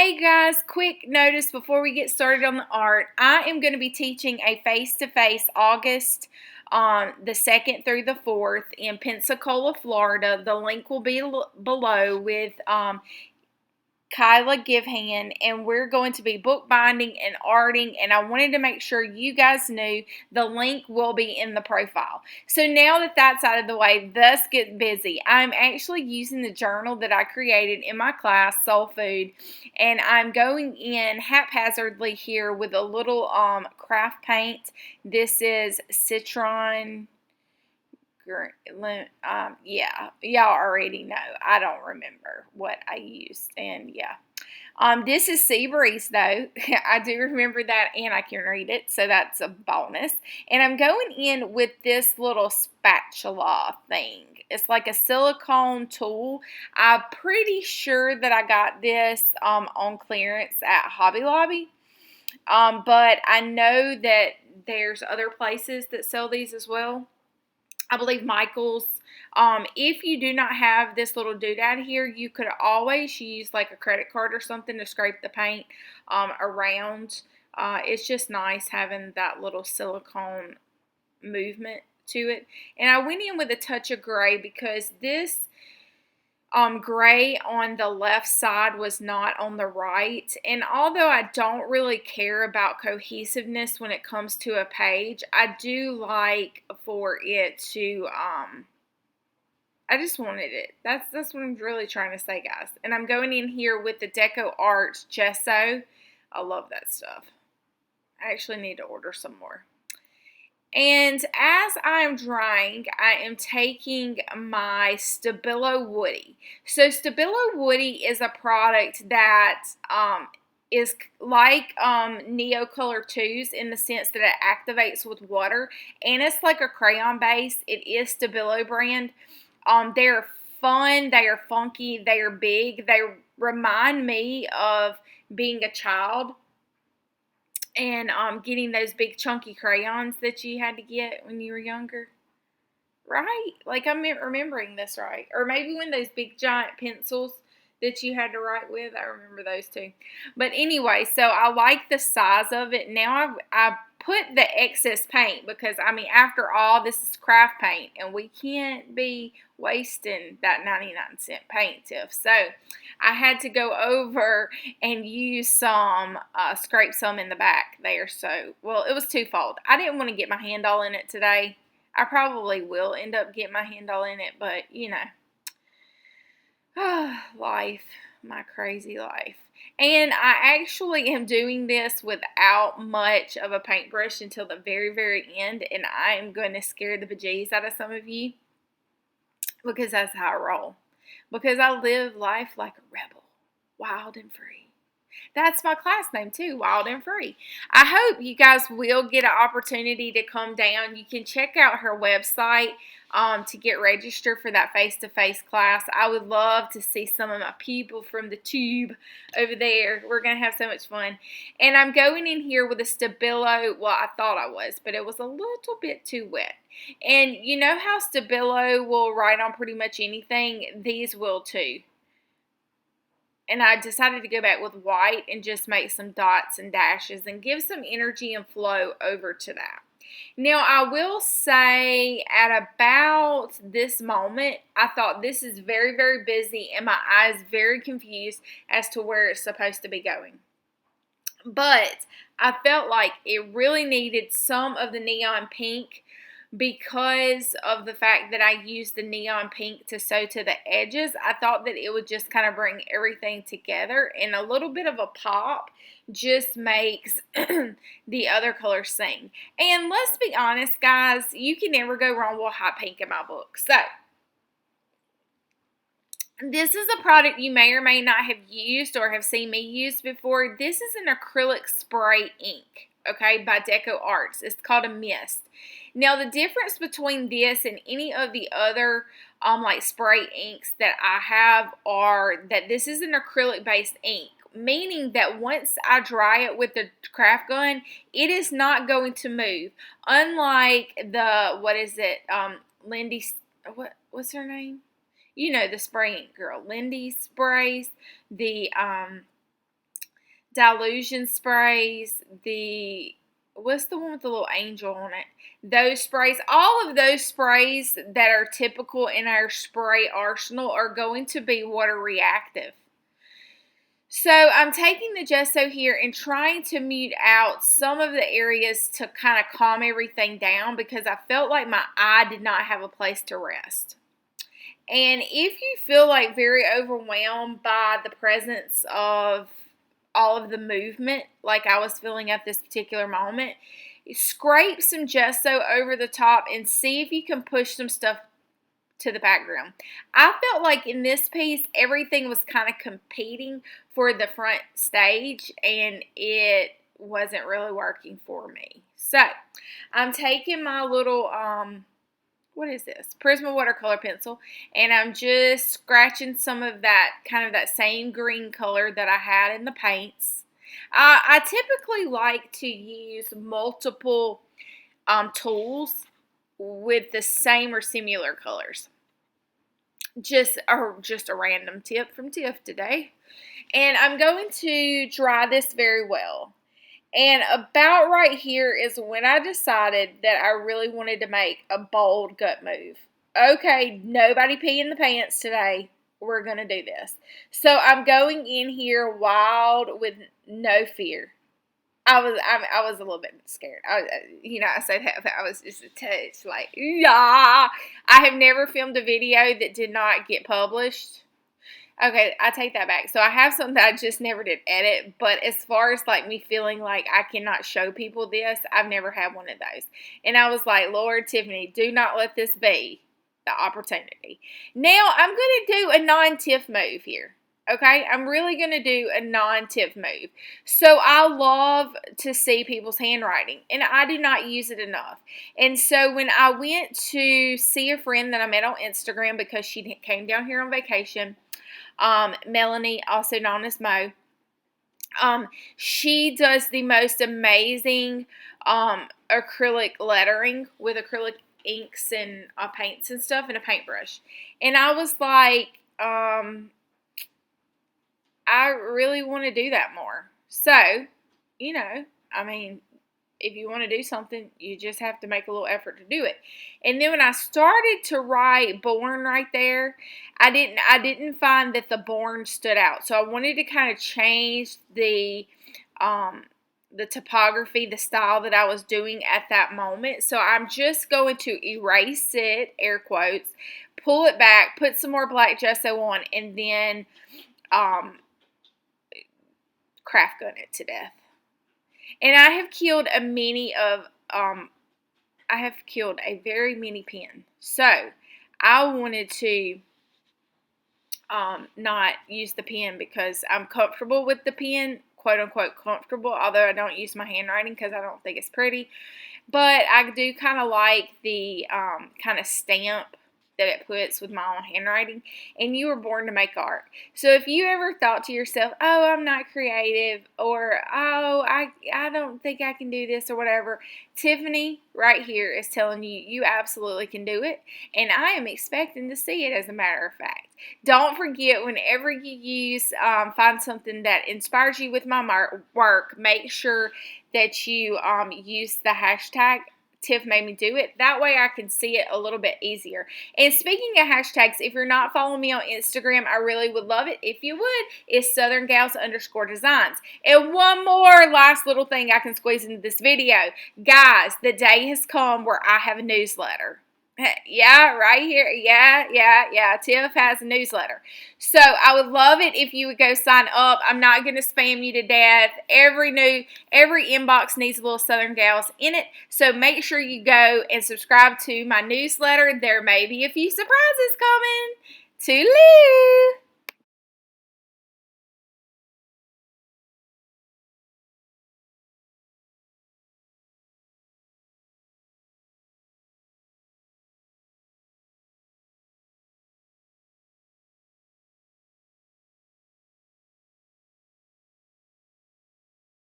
Hey guys, quick notice before we get started on the art. I am going to be teaching a face-to-face August the 2nd through the 4th in Pensacola, Florida. The link will be below with Kyla Givehand, and we're going to be bookbinding and arting, and I wanted to make sure you guys knew the link will be in the profile. So now that that's out of the way, let's get busy. I'm actually using the journal that I created in my class, Soul Food, and I'm going in haphazardly here with a little craft paint. This is Citron. Yeah, y'all already know. I don't remember what I used, and yeah. This is Seabreeze, though. I do remember that, and I can read it, so that's a bonus. And I'm going in with this little spatula thing. It's like a silicone tool. I'm pretty sure that I got this on clearance at Hobby Lobby, but I know that there's other places that sell these as well. I believe Michael's. If you do not have this little doodad here, you could always use like a credit card or something to scrape the paint around. It's just nice having that little silicone movement to it. And I went in with a touch of gray because this gray on the left side was not on the right. And although I don't really care about cohesiveness when it comes to a page, I do like for it to, I just wanted it. That's what I'm really trying to say, guys. And I'm going in here with the Deco Art Gesso. I love that stuff. I actually need to order some more. And as I'm drying, I am taking my Stabilo Woody. So Stabilo Woody is a product that is like Neocolor 2's in the sense that it activates with water. And it's like a crayon base. It is Stabilo brand. They're fun. They are funky. They are big. They remind me of being a child. And getting those big chunky crayons that you had to get when you were younger. Right? Like I'm remembering this right. Or maybe when those big giant pencils that you had to write with. I remember those too. But anyway, so I like the size of it. Now I put the excess paint because, I mean, after all, this is craft paint. And we can't be wasting that 99-cent paint, Tiff. So I had to go over and use some, scrape some in the back there. So, well, it was twofold. I didn't want to get my hand all in it today. I probably will end up getting my hand all in it, but, you know. Life, my crazy life. And I actually am doing this without much of a paintbrush until the very, very end. And I am going to scare the bejeez out of some of you because that's how I roll. Because I live life like a rebel, wild and free. That's my class name too, Wild and Free. I hope you guys will get an opportunity to come down. You can check out her website to get registered for that face-to-face class. I would love to see some of my people from the tube over there. We're going to have so much fun. And I'm going in here with a Stabilo. Well, I thought I was, but it was a little bit too wet. And you know how Stabilo will write on pretty much anything? These will too. And I decided to go back with white and just make some dots and dashes and give some energy and flow over to that. Now, I will say at about this moment, I thought this is very, very busy and my eyes very confused as to where it's supposed to be going. But I felt like it really needed some of the neon pink because of the fact that I used the neon pink to sew to the edges. I thought that it would just kind of bring everything together, and a little bit of a pop just makes the other colors sing. And let's be honest, guys, you can never go wrong with hot pink in my book. So this is a product you may or may not have used or have seen me use before. This is an acrylic spray ink, okay, by Deco Arts. It's called a Mist. Now, the difference between this and any of the other like spray inks that I have are that this is an acrylic-based ink, meaning that once I dry it with the craft gun, it is not going to move. Unlike the, what is it, Lindy, what's her name? You know, the spray ink girl. Lindy sprays, the Dilution sprays, what's the one with the little angel on it? Those sprays, all of those sprays that are typical in our spray arsenal are going to be water reactive. So I'm taking the gesso here and trying to mute out some of the areas to kind of calm everything down, because I felt like my eye did not have a place to rest. And if you feel like very overwhelmed by the presence of all of the movement like I was feeling at this particular moment, scrape some gesso over the top and see if you can push some stuff to the background. I felt like in this piece everything was kind of competing for the front stage, and it wasn't really working for me. So I'm taking my little what is this? Prisma watercolor pencil, and I'm just scratching some of that, kind of that same green color that I had in the paints. I typically like to use multiple tools with the same or similar colors. Just a random tip from Tiff today. And I'm going to dry this very well. And about right here is when I decided that I really wanted to make a bold gut move. Okay, nobody pee in the pants today. We're going to do this. So I'm going in here wild with no fear. I was a little bit scared. I said that, but I was just a touch like, yeah. I have never filmed a video that did not get published. Okay, I take that back. So I have something that I just never did edit, but as far as like me feeling like I cannot show people this, I've never had one of those. And I was like, Lord, Tiffany, do not let this be the opportunity. Now I'm going to do a non-Tiff move here. Okay, I'm really going to do a non-Tiff move. So I love to see people's handwriting, and I do not use it enough. And so when I went to see a friend that I met on Instagram because she came down here on vacation, Melanie, also known as Mo, she does the most amazing acrylic lettering with acrylic inks and paints and stuff and a paintbrush. And I was like, I really want to do that more. So, if you want to do something, you just have to make a little effort to do it. And then when I started to write born right there, I didn't find that the born stood out. So I wanted to kind of change the typography, the style that I was doing at that moment. So I'm just going to erase it, air quotes, pull it back, put some more black gesso on, and then craft gun it to death. And I have killed a very mini pen. So I wanted to not use the pen because I'm comfortable with the pen, quote unquote comfortable, although I don't use my handwriting because I don't think it's pretty. But I do kind of like the kind of stamp that it puts with my own handwriting. And you were born to make art. So if you ever thought to yourself, oh, I'm not creative, or oh, I don't think I can do this, or whatever, Tiffany right here is telling you you absolutely can do it. And I am expecting to see it, as a matter of fact. Don't forget, whenever you find something that inspires you with my work, make sure that you use the hashtag Tiff made me do it. That way I can see it a little bit easier. And speaking of hashtags, if you're not following me on Instagram, I really would love it if you would. It's SouthernGals_Designs. And one more last little thing I can squeeze into this video. Guys, the day has come where I have a newsletter. Yeah, right here. Yeah. Tiff has a newsletter. So I would love it if you would go sign up. I'm not going to spam you to death. Every inbox needs a little Southern Gals in it. So make sure you go and subscribe to my newsletter. There may be a few surprises coming. Toodaloo!